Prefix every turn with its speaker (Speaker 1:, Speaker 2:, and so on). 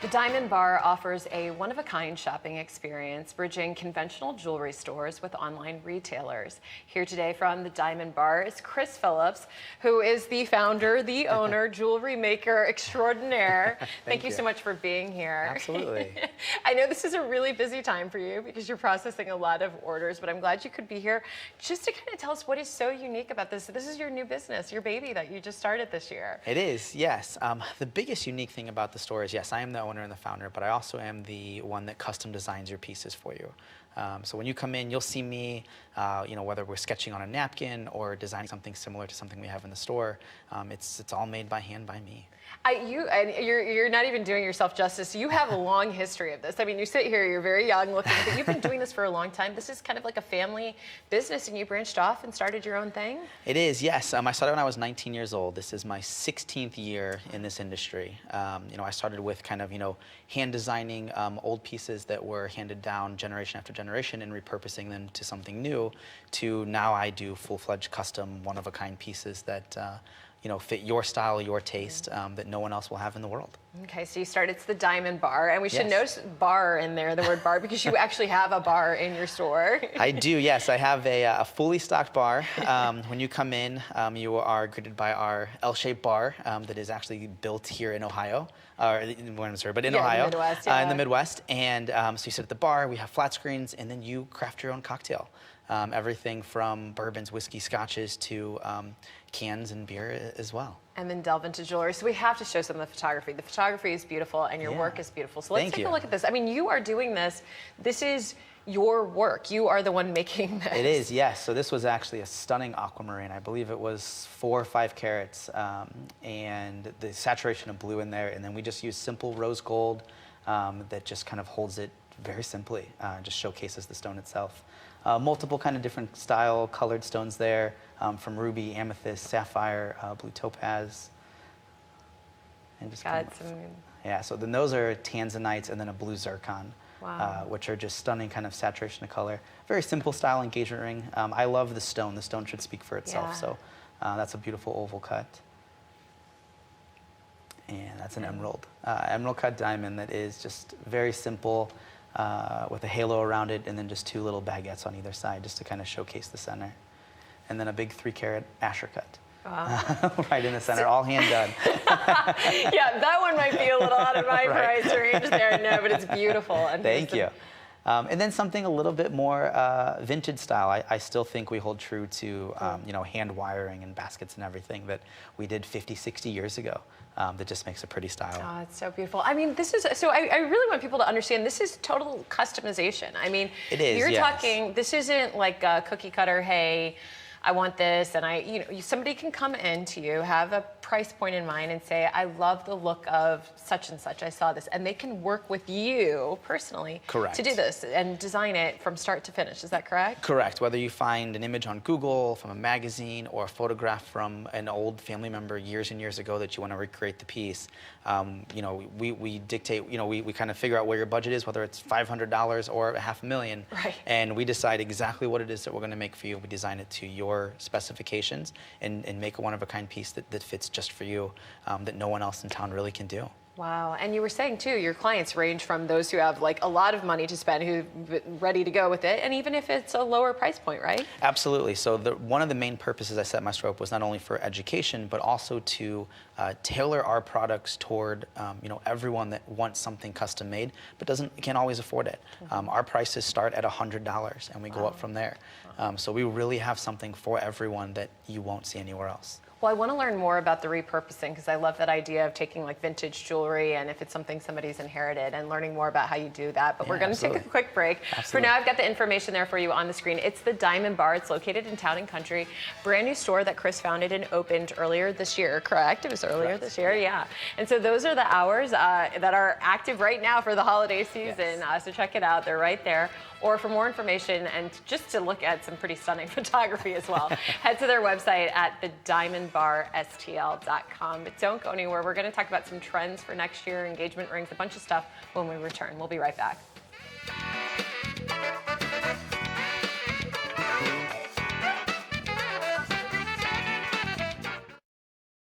Speaker 1: The Diamond Bar offers a one-of-a-kind shopping experience, bridging conventional jewelry stores with online retailers. Here today from the Diamond Bar is Chris Phillips, who is the founder, the owner, jewelry maker extraordinaire. Thank you so much for being here.
Speaker 2: Absolutely.
Speaker 1: I know this is a really busy time for you because you're processing a lot of orders, but I'm glad you could be here just to kind of tell us what is so unique about this. This is your new business, your baby that you just started this year.
Speaker 2: It is, yes. The biggest unique thing about the store is, yes, I am the owner and the founder, but I also am the one that custom designs your pieces for you. So when you come in, you'll see me, whether we're sketching on a napkin or designing something similar to something we have in the store. It's all made by hand by me.
Speaker 1: You're not even doing yourself justice. You have a long history of this. I mean, you sit here, you're very young looking, but you've been doing this for a long time. This is kind of like a family business, and you branched off and started your own thing?
Speaker 2: It is, yes. I started when I was 19 years old. This is my 16th year in this industry. I started with kind of, hand designing old pieces that were handed down generation after generation and repurposing them to something new, to now I do full-fledged custom one-of-a-kind pieces that fit your style, your taste, that no one else will have in the world.
Speaker 1: Okay, so you started, it's the Diamond Bar, and we should notice bar in there, the word bar, because you actually have a bar in your store.
Speaker 2: I do, yes. I have a fully stocked bar. When you come in, you are greeted by our L-shaped bar that is actually built here in Ohio, or in Missouri, but in Ohio,
Speaker 1: in the Midwest,
Speaker 2: in the Midwest. And so you sit at the bar, we have flat screens, and then you craft your own cocktail. Everything from bourbons, whiskey, scotches to cans and beer as well.
Speaker 1: And then delve into jewelry. So we have to show some of the photography. The photography is beautiful and your work is beautiful. So let's take a look at this. I mean, you are doing this. This is your work. You are the one making this.
Speaker 2: It is, yes. So this was actually a stunning aquamarine. I believe it was 4 or 5 carats, and the saturation of blue in there. And then we just use simple rose gold that just kind of holds it very simply, just showcases the stone itself. Multiple kind of different style colored stones there, from ruby, amethyst, sapphire, blue topaz. And just so then those are tanzanites and then a blue zircon, which are just stunning kind of saturation of color. Very simple style engagement ring. I love the stone. The stone should speak for itself. So that's a beautiful oval cut. And that's an emerald cut diamond that is just very simple, with a halo around it, and then just 2 little baguettes on either side just to kind of showcase the center. And then a big 3-carat Asher cut. Wow. Right in the center, all hand done.
Speaker 1: Yeah, that one might be a little out of my price range there. No, but it's beautiful. And
Speaker 2: thank you. And then something a little bit more vintage style. I still think we hold true to hand wiring and baskets and everything that we did 50, 60 years ago. That just makes a pretty style.
Speaker 1: Oh, it's so beautiful. I mean, this is, so I really want people to understand this is total customization. I mean,
Speaker 2: it is,
Speaker 1: you're talking, this isn't like a cookie cutter, hey, I want this, and somebody can come in to you, have a price point in mind and say, I love the look of such and such, I saw this, and they can work with you personally to do this and design it from start to finish. Is that correct?
Speaker 2: Correct. Whether you find an image on Google, from a magazine, or a photograph from an old family member years and years ago that you want to recreate the piece, we dictate, we kind of figure out where your budget is, whether it's $500 or $500,000, and we decide exactly what it is that we're going to make for you. We design it to your specifications and make a one-of-a-kind piece that fits just for you, that no one else in town really can do.
Speaker 1: Wow, and you were saying too, your clients range from those who have like a lot of money to spend, who ready to go with it, and even if it's a lower price point, right?
Speaker 2: Absolutely. So one of the main purposes I set my store up was not only for education, but also to tailor our products toward everyone that wants something custom made, but can't always afford it. Our prices start at $100, and we go up from there. So we really have something for everyone that you won't see anywhere else.
Speaker 1: Well, I want to learn more about the repurposing, because I love that idea of taking like vintage jewelry, and if it's something somebody's inherited, and learning more about how you do that. But we're going to take a quick break. For now, I've got the information there for you on the screen. It's the Diamond Bar. It's located in Town and Country. Brand new store that Chris founded and opened earlier this year, correct? It was earlier this year, yeah. And so those are the hours that are active right now for the holiday season. So check it out. They're right there. Or for more information and just to look at some pretty stunning photography as well, head to their website at thediamondbarstl.com. But don't go anywhere. We're going to talk about some trends for next year, engagement rings, a bunch of stuff when we return. We'll be right back.